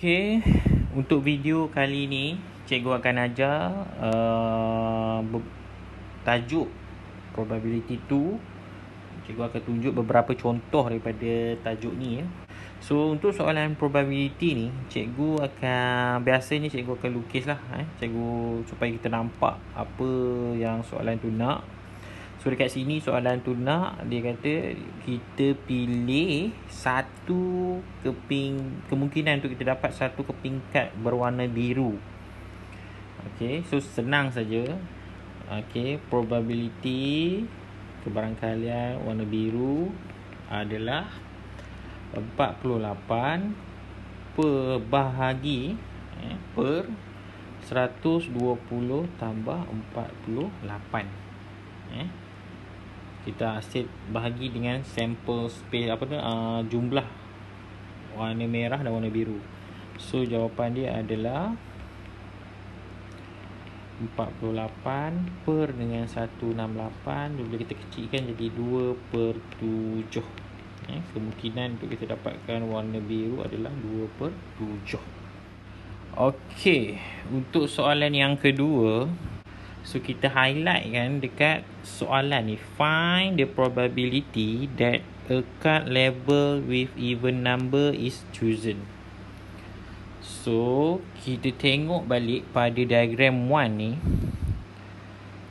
Okey, untuk video kali ni cikgu akan ajar tajuk probability 2. Cikgu akan tunjuk beberapa contoh daripada tajuk ni ya. So untuk soalan probability ni, cikgu akan biasanya cikgu akan lukislah cikgu supaya kita nampak apa yang soalan tu nak. So dekat sini soalan tu nak, dia kata kita pilih satu kemungkinan untuk kita dapat satu keping kad berwarna biru. Okey, so senang saja. Okey, probability kebarangkalian warna biru adalah 48 bahagi per 120 tambah 48. Kita hasil bahagi dengan sampel space jumlah warna merah dan warna biru. So jawapan dia adalah 48 per dengan 168. Bila kita kecilkan jadi 2/7. Kemungkinan untuk kita dapatkan warna biru adalah 2/7. Okey, untuk soalan yang kedua, so kita highlight kan dekat soalan ni, find the probability that a card label with even number is chosen. So kita tengok balik pada diagram 1 ni,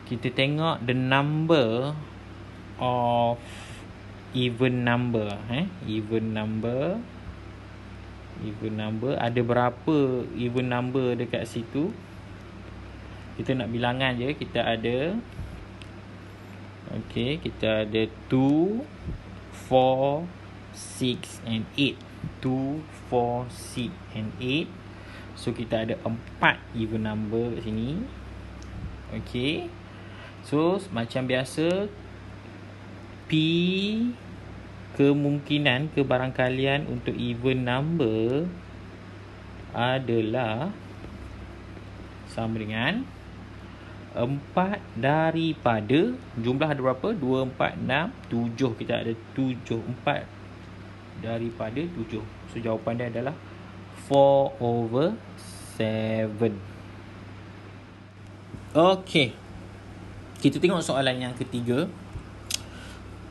kita tengok the number of even number. Even number ada berapa even number dekat situ. Kita nak bilangan je. Kita ada kita ada 2, 4, 6 and 8. 2, 4, 6 and 8. So kita ada 4 even number kat sini. Okey. So macam biasa, P kemungkinan kebarangkalian untuk even number adalah sama dengan 4 daripada jumlah ada berapa? 2, 4, 6, 7. Kita ada 7. 4 daripada 7. So jawapan dia adalah 4/7. Okey, kita tengok soalan yang ketiga.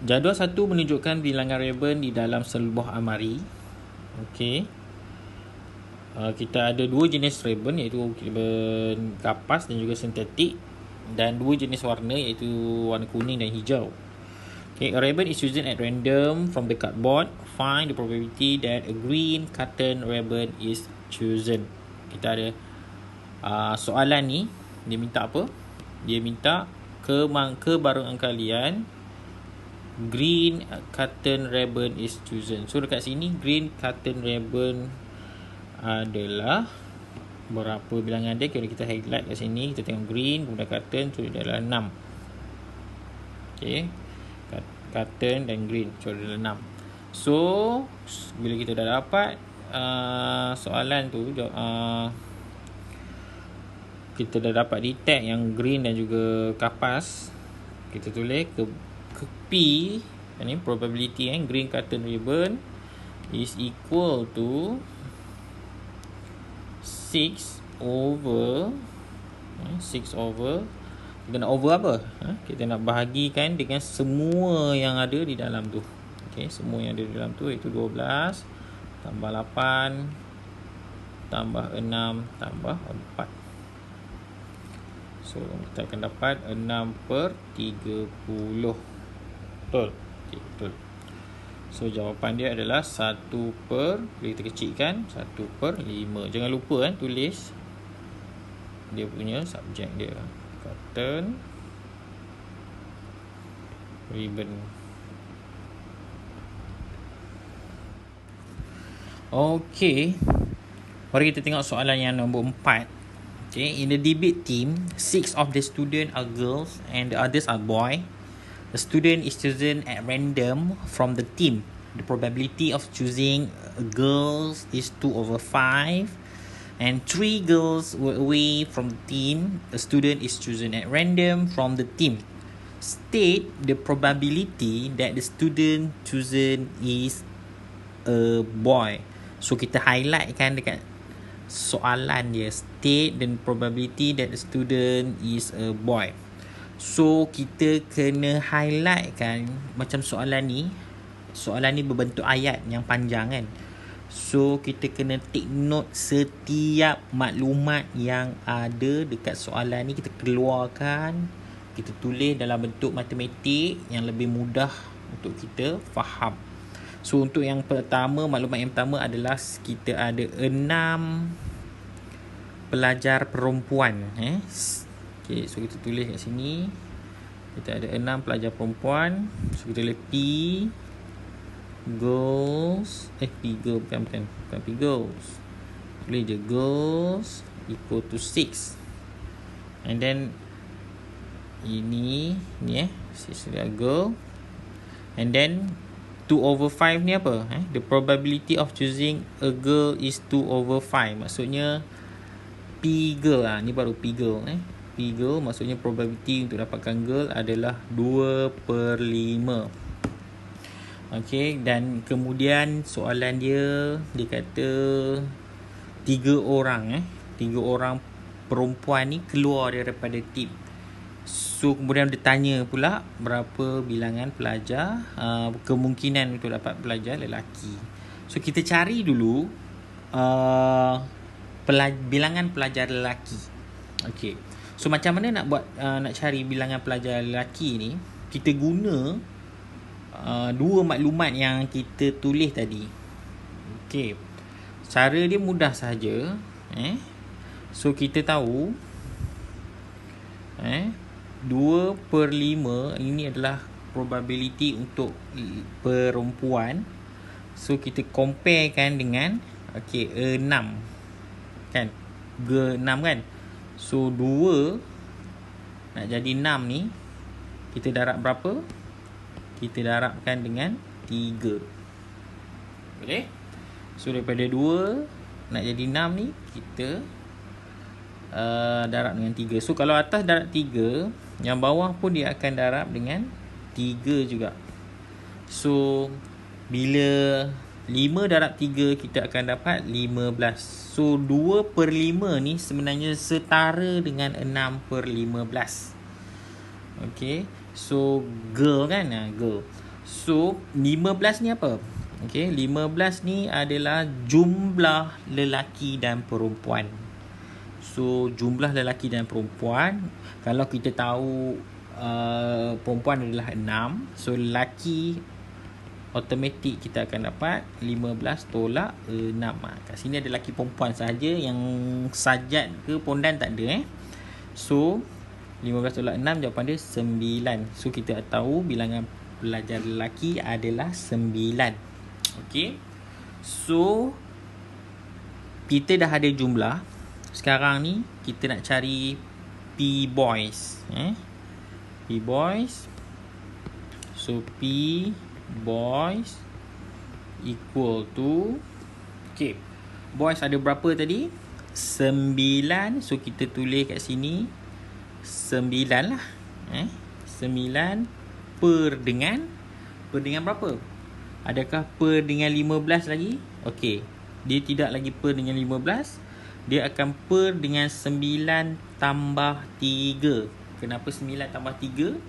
Jadual 1 menunjukkan bilangan ribbon di dalam sebuah almari. Okey, kita ada dua jenis ribbon, iaitu ribbon kapas dan juga sintetik, dan dua jenis warna, iaitu warna kuning dan hijau. Okay, a ribbon is chosen at random from the cardboard. Find the probability that a green cotton ribbon is chosen. Kita ada soalan ni, dia minta apa? Dia minta kebarangkalian green cotton ribbon is chosen. So dekat sini green cotton ribbon adalah berapa bilangan dia? Kita highlight kat sini, kita tengok green kemudian cotton, so dia adalah 6. Okey, cotton dan green, so dia adalah 6. So bila kita dah dapat soalan tu, kita dah dapat detect yang green dan juga kapas, kita tulis ke P ni probability green cotton ribbon is equal to 6 over kita nak over apa? Kita nak bahagikan dengan semua yang ada di dalam tu. Okey, semua yang ada di dalam tu iaitu 12 tambah 8 tambah 6 tambah 4. So kita akan dapat 6/30. Betul? Okay, betul. So jawapan dia adalah 1 per, bila kita kecilkan 1/5. Jangan lupa tulis dia punya subjek dia, cotton ribbon. Okey, mari kita tengok soalan yang nombor 4. Okay, in the debate team, 6 of the students are girls and the others are boy. The student is chosen at random from the team. The probability of choosing girls is 2/5, and 3 girls were away from the team. A student is chosen at random from the team. State the probability that the student chosen is a boy. So kita highlight kan dekat soalan dia. State the probability that the student is a boy. So kita kena highlight kan, macam soalan ni berbentuk ayat yang panjang kan. So kita kena take note setiap maklumat yang ada dekat soalan ni, kita keluarkan, kita tulis dalam bentuk matematik yang lebih mudah untuk kita faham. So untuk yang pertama, maklumat yang pertama adalah kita ada 6 pelajar perempuan. Okay, so kita tulis kat sini, kita ada 6 pelajar perempuan. So kita tulis P girls, P girls, tulis je girls equal to 6. And then ini 6 girl. And then 2/5 ni apa? The probability of choosing a girl is 2/5. Maksudnya P girl ni baru P girl. P girl maksudnya probability untuk dapatkan girl adalah 2/5. Okay, dan kemudian soalan dia kata 3 orang 3 orang perempuan ni keluar daripada tim. So kemudian dia tanya pula berapa bilangan pelajar, kemungkinan untuk dapat pelajar lelaki. So kita cari dulu bilangan pelajar lelaki. Okay, so macam mana nak cari bilangan pelajar lelaki ni? Kita guna dua maklumat yang kita tulis tadi. Okay, cara dia mudah sahaja. So kita tahu 2/5 ini adalah probability untuk perempuan. So kita compare kan dengan 6 kan, G6 kan. So 2 nak jadi 6 ni, kita darab berapa? Kita darabkan dengan 3. Boleh? So daripada 2 nak jadi 6 ni, kita darab dengan 3. So kalau atas darab 3, yang bawah pun dia akan darab dengan 3 juga. So bila 5 darab 3, kita akan dapat 15. So 2/5 ni sebenarnya setara dengan 6/15. Okay, so girl kan, girl. So 15 ni apa? Okay, 15 ni adalah jumlah lelaki dan perempuan. So jumlah lelaki dan perempuan, kalau kita tahu perempuan adalah 6, so lelaki automatik kita akan dapat 15 tolak 6. Kat sini ada lelaki perempuan saja, yang sajat ke pondan tak ada. So 15 tolak 6, jawapan dia 9. So kita tahu bilangan pelajar lelaki adalah 9. Okay, so kita dah ada jumlah. Sekarang ni kita nak cari P boys. P boys. So P boys equal to, okay, boys ada berapa tadi? 9. So kita tulis kat sini 9 lah. 9 per dengan berapa? Adakah per dengan 15 lagi? Okey, dia tidak lagi per dengan 15. Dia akan per dengan 9 tambah 3. Kenapa 9 tambah 3?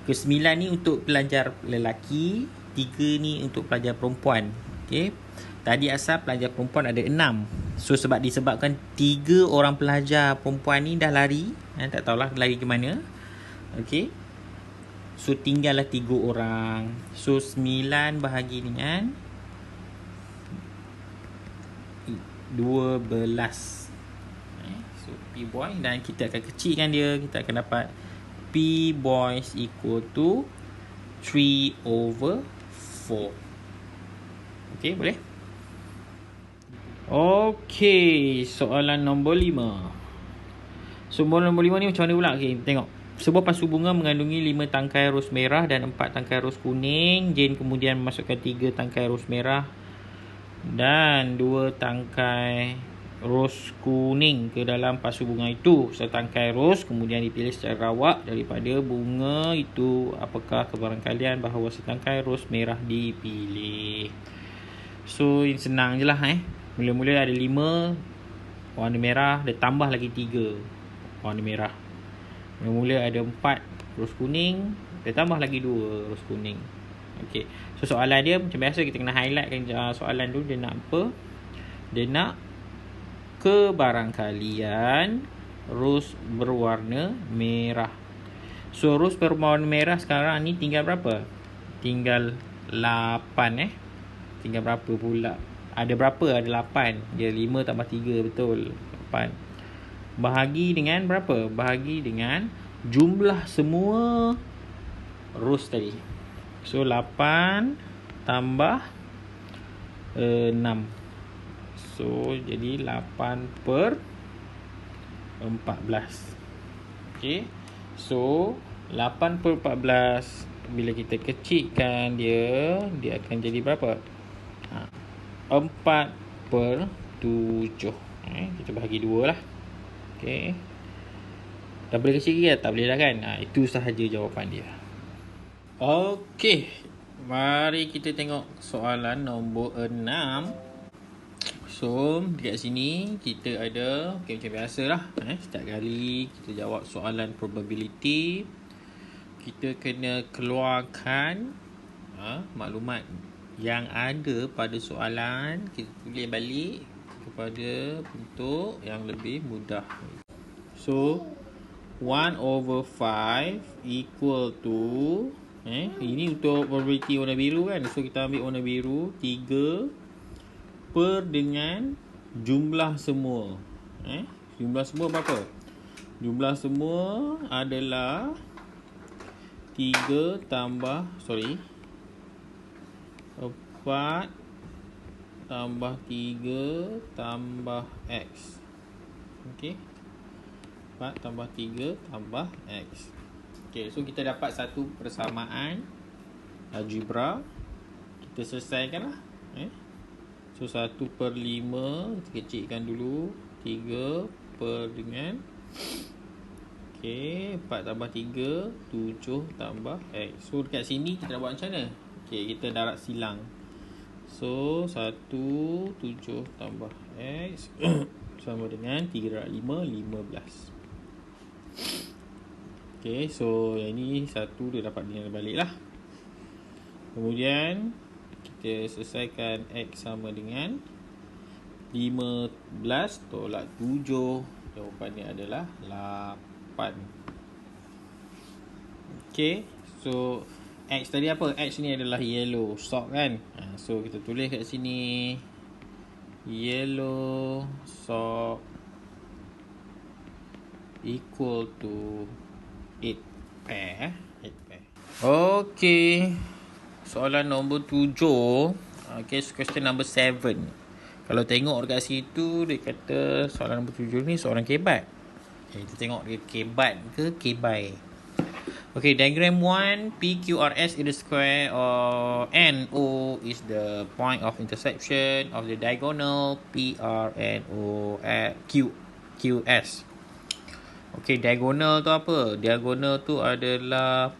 Ke 9 ni untuk pelajar lelaki, 3 ni untuk pelajar perempuan. Okey, tadi asal pelajar perempuan ada 6. So disebabkan 3 orang pelajar perempuan ni dah lari, tak tahulah lari ke mana. Okey, so tinggallah 3 orang. So 9 bahagi dengan 12. So P boy, dan kita akan kecilkan dia, kita akan dapat P boys equal to 3/4. Okey, boleh? Okey, soalan nombor 5. Soalan nombor 5 ni macam mana pula? Okey, tengok. Sebuah pasu bunga mengandungi 5 tangkai ros merah dan 4 tangkai ros kuning. Jane kemudian memasukkan 3 tangkai ros merah dan 2 tangkai ros kuning ke dalam pasu bunga itu. Setangkai ros kemudian dipilih secara rawak daripada bunga itu. Apakah kebarangkalian bahawa setangkai ros merah dipilih? So ini senang je lah. Mula-mula ada 5 warna merah, dia tambah lagi 3 warna merah. Mula ada 4 rus kuning, dia tambah lagi 2 rus kuning. Okey. So soalan dia macam biasa, kita kena highlightkan soalan tu. Dia nak apa? Dia nak kebarangkalian rus berwarna merah. So rus berwarna merah sekarang ni tinggal berapa? Tinggal 8 Tinggal berapa pula? Ada berapa? Ada 8. Dia 5 tambah 3, betul 8. Bahagi dengan berapa? Bahagi dengan jumlah semua rus tadi. So 8 tambah 6. So jadi 8 per 14. Okay. So 8 per 14, bila kita kecilkan dia akan jadi berapa? 4 per 7. Kita bahagi 2 lah. Okay. Dah boleh kecil lagi? Tak boleh dah kan? Itu sahaja jawapan dia. Okay. Mari kita tengok soalan nombor 6. So, dekat sini kita ada, okay, macam biasa lah. Setiap kali kita jawab soalan probability, kita kena keluarkan maklumat yang ada pada soalan. Kita tulis balik kepada bentuk yang lebih mudah. So 1/5 equal to ini untuk probability warna biru kan. So kita ambil warna biru, 3 per dengan jumlah semua. Jumlah semua berapa? Jumlah semua adalah 4 tambah 3 tambah X. Okay, 4 tambah 3 tambah X. Okay, so kita dapat satu persamaan algebra. Kita selesaikan lah. So 1/5 kita kecilkan dulu, 3 per dengan okay, 4 tambah 3 7 tambah X. So dekat sini kita nak buat macam mana? Okay, kita darab silang. So 1 7 tambah X sama dengan 3 darab 5 15. Okay, so yang ni 1 dia dapat dengan balik lah. Kemudian kita selesaikan X sama dengan 15 tolak 7. Jawapannya adalah 8. Okay, so X tadi apa? X ni adalah yellow sock kan. So kita tulis kat sini yellow sock equal to 8 pair. Okay, soalan nombor 7. Okay, so question number 7. Kalau tengok dekat situ, dia kata soalan nombor 7 ni soalan kebat. Kita tengok dia kebat ke kebai. Okay, diagram 1, PQRS is the square or NO is the point of intersection of the diagonal PRNOQS. Okay, diagonal tu apa? Diagonal tu adalah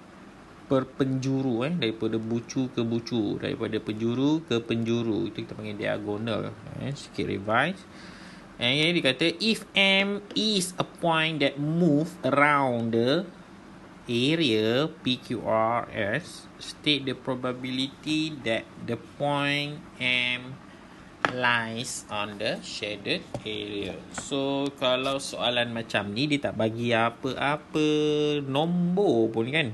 perpenjuru daripada bucu ke bucu, daripada penjuru ke penjuru. Itu kita panggil diagonal. Sikit revise. And dia kata if M is a point that move around the area PQRS, state the probability that the point M lies on the shaded area. So kalau soalan macam ni dia tak bagi apa-apa nombor pun kan.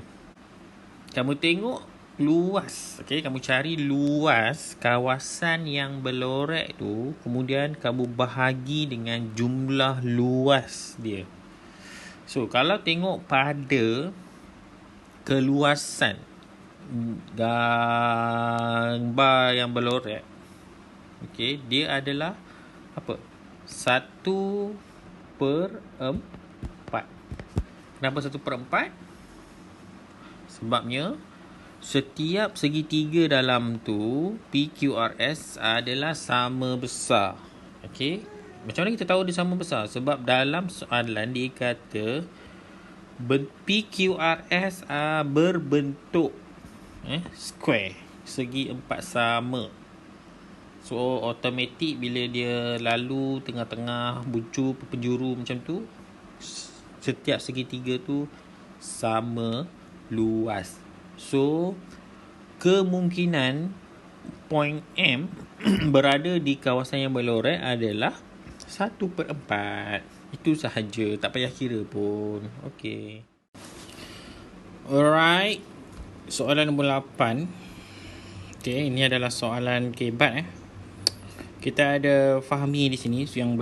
Kamu tengok luas, okay, kamu cari luas kawasan yang berlorek tu, kemudian kamu bahagi dengan jumlah luas dia. So kalau tengok pada keluasan gambar yang berlorek, okay, dia adalah apa? 1/4. Kenapa 1/4? Sebabnya setiap segitiga dalam tu PQRS adalah sama besar. Okay, macam mana kita tahu dia sama besar? Sebab dalam soalan dia kata PQRS berbentuk square, segi 4 sama. So automatic bila dia lalu tengah-tengah penjuru macam tu, setiap segitiga tu sama luas. So kemungkinan point M berada di kawasan yang berlorek adalah 1/4. Itu sahaja, tak payah kira pun. Okay. Alright. Soalan nombor 8. Okay, ini adalah soalan kebat. Kita ada Fahmi di sini yang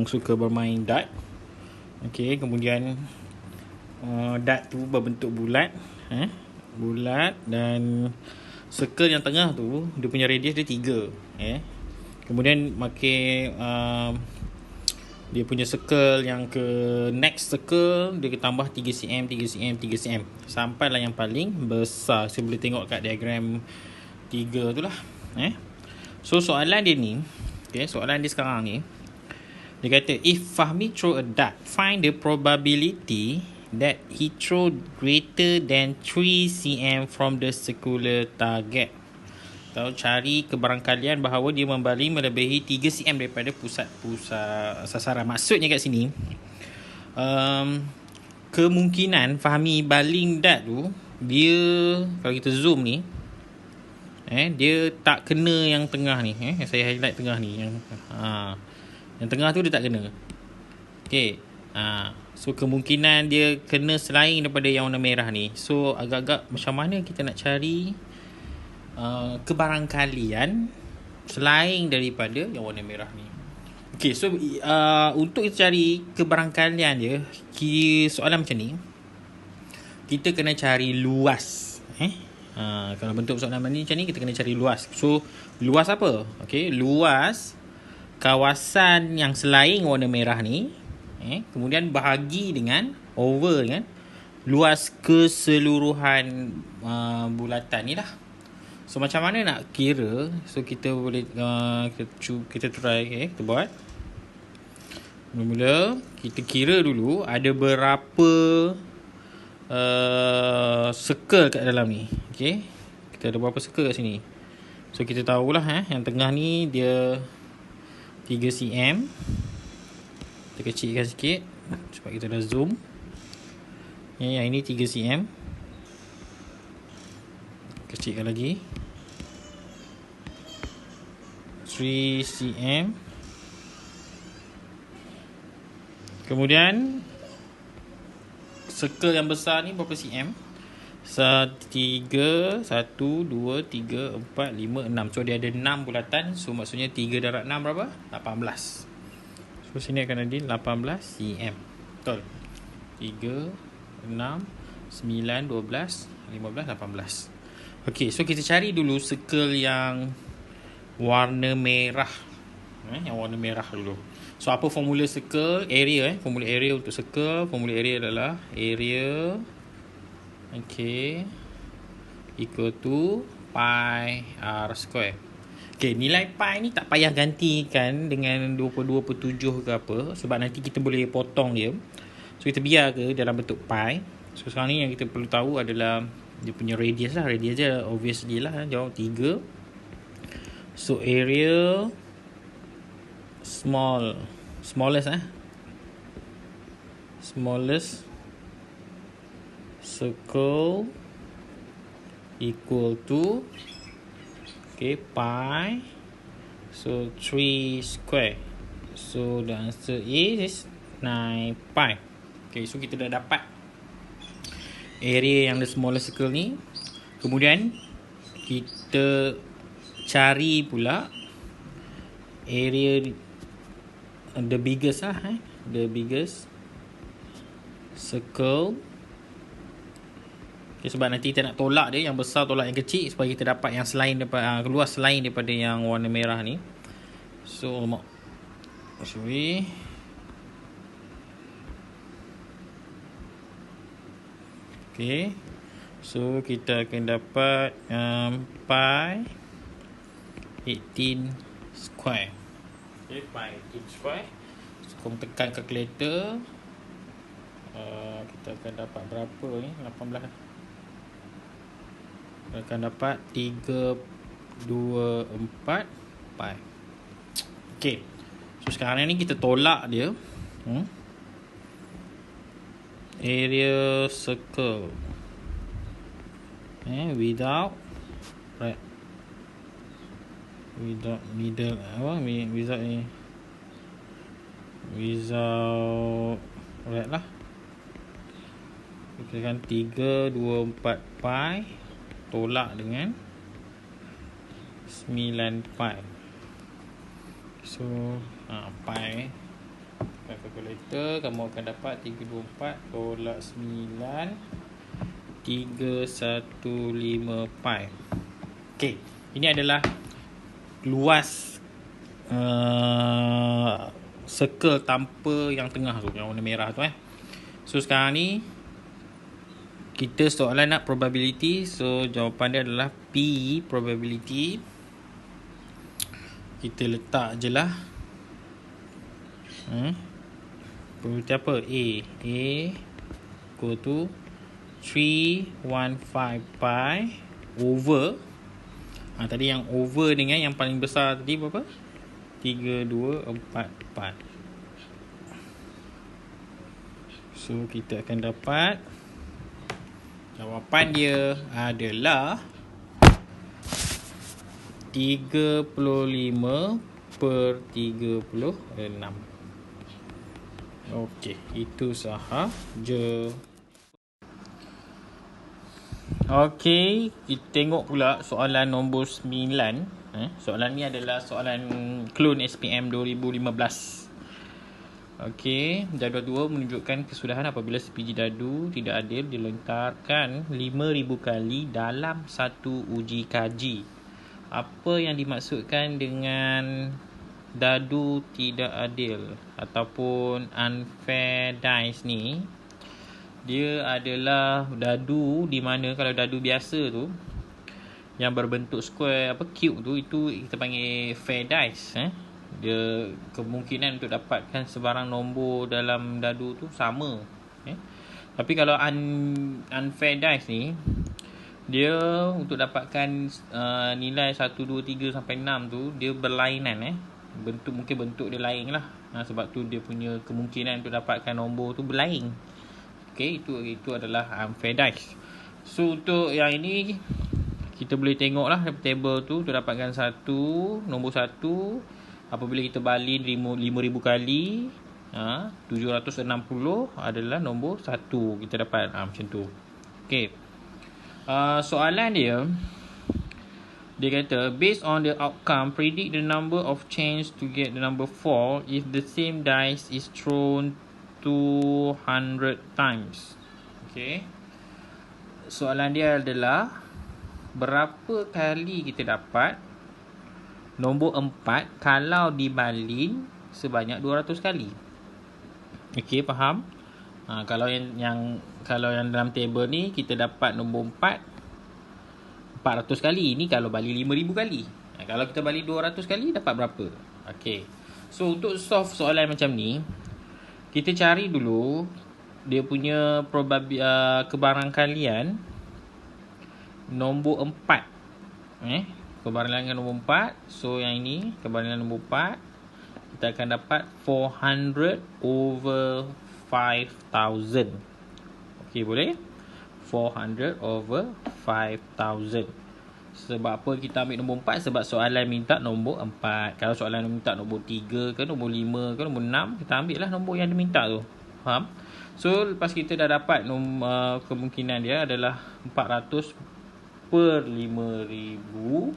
suka bermain dart. Okay, kemudian dart tu berbentuk bulat. Bulat, dan circle yang tengah tu dia punya radius dia 3. Kemudian makin dia punya circle yang ke next circle dia tambah 3 cm, 3 cm, 3 cm sampailah yang paling besar. Saya boleh tengok kat diagram 3 tu lah. So soalan dia ni, soalan dia sekarang ni, dia kata if Fahmi throw a dart, find the probability that he throw greater than 3 cm from the circular target. Tahu, cari kebarangkalian bahawa dia membalik melebihi 3 cm daripada pusat sasaran. Maksudnya kat sini, kemungkinan Fahmi baling dart tu, dia kalau kita zoom ni, dia tak kena yang tengah ni. Saya highlight tengah ni, yang tengah tu dia tak kena. So kemungkinan dia kena selain daripada yang warna merah ni. So agak-agak macam mana kita nak cari kebarangkalian selain daripada yang warna merah ni. So untuk kita cari kebarangkalian dia, soalan macam ni, kita kena cari luas. Kalau bentuk soalan macam ni, kita kena cari luas. So luas apa? Luas kawasan yang selain warna merah ni, kemudian bahagi dengan over dengan luas keseluruhan bulatan ni lah. So macam mana nak kira? So kita boleh kita try. Kita buat. Mula-mula kita kira dulu ada berapa circle kat dalam ni. Kita ada berapa circle kat sini. So kita tahulah yang tengah ni dia 3 cm. Kita kecilkan sikit sebab kita dah zoom. Yang ini 3 cm. Kecilkan lagi 3 cm. Kemudian circle yang besar ni berapa cm? 3, 1, 2, 3, 4, 5, 6. So dia ada 6 bulatan. So maksudnya 3 darab 6 berapa? 18. So sini akan ada 18 cm. Betul? 3, 6, 9, 12, 15, 18. So kita cari dulu circle yang warna merah. Yang warna merah dulu. So apa formula circle? Area. Formula area untuk circle. Formula area adalah area equal to pi r square. Nilai pi ni tak payah gantikan dengan 22/7 ke apa, sebab nanti kita boleh potong dia. So kita biar ke dalam bentuk pi. So sekarang ni yang kita perlu tahu adalah dia punya radius lah. Radius dia obviously lah, jawab 3. So area smallest circle equal to pi, so 3 square. So the answer is 9 pi. So kita dah dapat area yang the smallest circle ni. Kemudian kita cari pula area the biggest the biggest circle. Sebab nanti kita nak tolak dia, yang besar tolak yang kecil, supaya kita dapat yang selain daripada luas selain daripada yang warna merah ni. So so kita akan dapat pi 18 square. Pi 18 square. So kau tekan calculator, kita akan dapat berapa ni? 18. Akan dapat 324 pi. Okay. So sekarang ni kita tolak dia. Area circle. Without right. Without middle. Without ni. Without right lah. Kita kan 3, 2, 4 pi tolak dengan 9 pi. So pi kalkulator, kamu akan dapat 324 tolak 9 315 pi. Okay, ini adalah luas circle tanpa yang tengah tu, yang warna merah tu. So sekarang ni kita soalan nak probability. So jawapan dia adalah P probability. Kita letak je lah probability apa? A equal to 315 pi over tadi yang over dengan yang paling besar tadi berapa? 324 pi. So kita akan dapat jawapan dia adalah 35/36. Okey, itu sahaja. Okey, kita tengok pula soalan nombor 9. Soalan ni adalah soalan clone SPM 2015. Okey, jadual 2 menunjukkan kesudahan apabila sebiji dadu tidak adil dilontarkan 5,000 kali dalam satu uji kaji. Apa yang dimaksudkan dengan dadu tidak adil ataupun unfair dice ni? Dia adalah dadu di mana kalau dadu biasa tu yang berbentuk square cube tu, itu kita panggil fair dice. Dia kemungkinan untuk dapatkan sebarang nombor dalam dadu tu sama. Tapi kalau unfair dice ni, dia untuk dapatkan nilai 1, 2, 3 sampai 6 tu dia berlainan. Mungkin bentuk dia lain lah. Sebab tu dia punya kemungkinan untuk dapatkan nombor tu berlain. Okey, itu adalah unfair dice. So untuk yang ini kita boleh tengok lah table tu untuk dapatkan nombor 1 apabila kita balin 5,000 kali 760 adalah nombor 1 kita dapat macam tu. Okey. Soalan dia kata based on the outcome predict the number of chance to get the number 4 if the same dice is thrown 200 times. Okay, soalan dia adalah berapa kali kita dapat nombor 4 kalau dibalin sebanyak 200 kali. Okay, faham? Kalau yang dalam table ni kita dapat nombor 400 kali. Ini kalau balik 5,000 kali. Kalau kita balik 200 kali dapat berapa? Okay. So untuk solve soalan macam ni, kita cari dulu dia punya kebarangkalian nombor 4. Kebarangkalian nombor 4. So yang ini kebarangkalian nombor 4. Kita akan dapat 400 over 5,000. Okey, boleh? 400 over 5,000. Sebab apa kita ambil nombor 4? Sebab soalan minta nombor 4. Kalau soalan minta nombor 3 ke, nombor 5 ke, nombor 6, kita ambil lah nombor yang dia minta tu. Faham? So, lepas kita dah dapat kemungkinan dia adalah 400 per 5,000.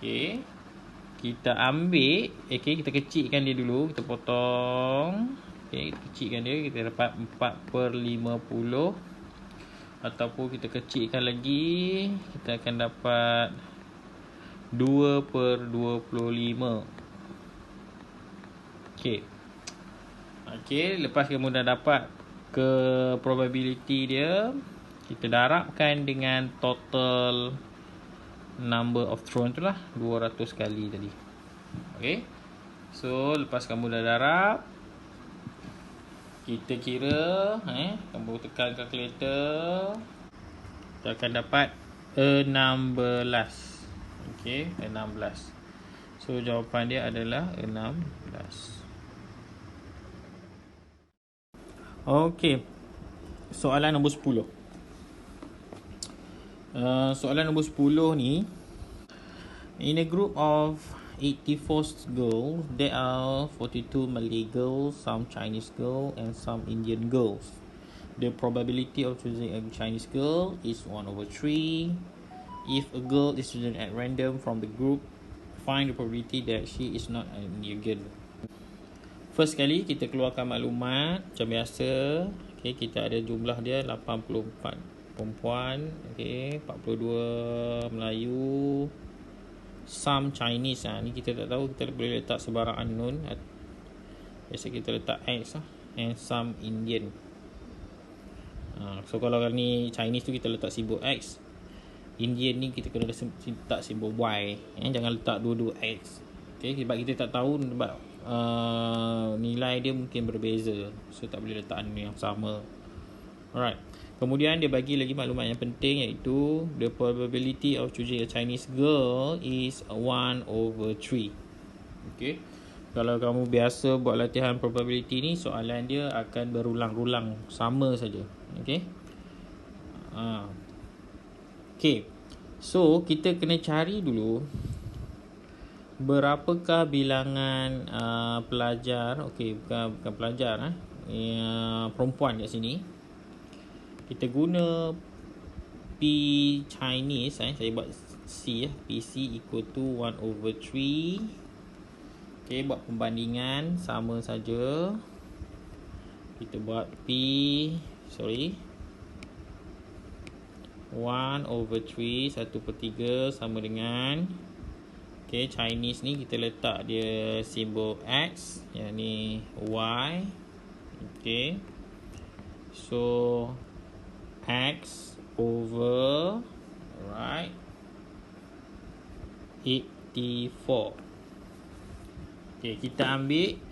Okey. Kita ambil, kita kecilkan dia dulu. Kita potong. Okey, kita kecilkan dia. Kita dapat 4 per 50. Ataupun kita kecilkan lagi, kita akan dapat 2 per 25. Okey, lepas kamu dah dapat ke probability dia, kita darabkan dengan total number of thrown tu lah, 200 kali tadi. Okey, so lepas kamu dah darab, kita kira, kamu tekan kalkulator, kita akan dapat 16. Okey, 16. So So jawapan dia adalah 16. Okey. Soalan nombor 10. Soalan nombor 10 ni, in a group of 84 girls, there are 42 Malay girls, some Chinese girls, and some Indian girls. The probability of choosing a Chinese girl is 1/3. If a girl is chosen at random from the group, find the probability that she is not an Indian girl. First kali kita keluarkan maklumat macam biasa. Okay, kita ada jumlah dia 84 perempuan, okay, 42 Melayu, some Chinese. Ni kita tak tahu, kita boleh letak sebarang unknown. Biasa kita letak X and some Indian. So kalau ni Chinese tu kita letak simbol X, Indian ni kita kena letak simbol Y. Jangan letak dua-dua X. Okay, sebab kita tak tahu, sebab nilai dia mungkin berbeza, so tak boleh letak unknown yang sama. Alright. Kemudian dia bagi lagi maklumat yang penting, iaitu the probability of choosing a Chinese girl is 1/3. Okay. Kalau kamu biasa buat latihan probability ni, soalan dia akan berulang-ulang, sama saja. Okay. Okay. So kita kena cari dulu berapakah bilangan pelajar, okey, bukan pelajar, perempuan kat sini. Kita guna P Chinese, saya buat C, PC equal to 1/3. Okey, buat pembandingan sama saja. Kita buat 1/3, 1/3 sama dengan, okay, Chinese ni kita letak dia simbol X, yang ni Y. Okay, so X over, right, 84. Okay, kita ambil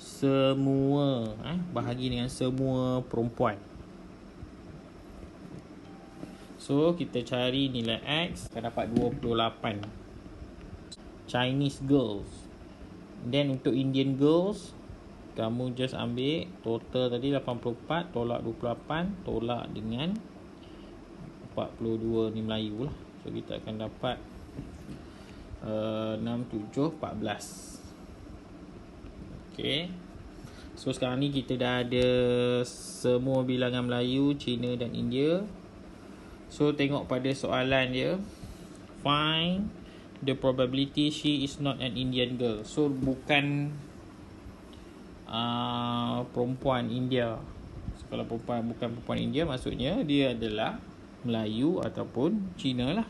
semua, bahagi dengan semua perempuan. So kita cari nilai X, akan dapat 28 Chinese girls. Then untuk Indian girls, kamu just ambil total tadi 84, tolak 28, tolak dengan 42 ni Melayu lah. So kita akan dapat 6, 7, 14. Okay. So sekarang ni kita dah ada semua bilangan Melayu, Cina dan India. So tengok pada soalan dia, find the probability she is not an Indian girl. So bukan perempuan India. So, kalau bukan perempuan India, maksudnya dia adalah Melayu ataupun Cina lah.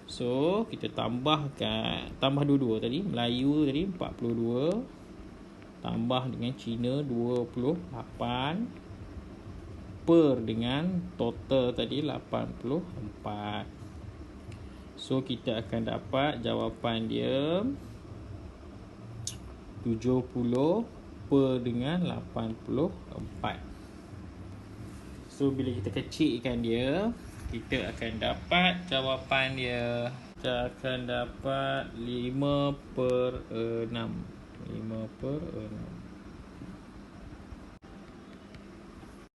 So kita tambah dua-dua tadi. Melayu tadi 42, tambah dengan Cina 28, per dengan total tadi 84. So kita akan dapat jawapan dia 70 per dengan 84. So bila kita kecilkan dia, kita akan dapat jawapan dia. Kita akan dapat 5/6. 5/6.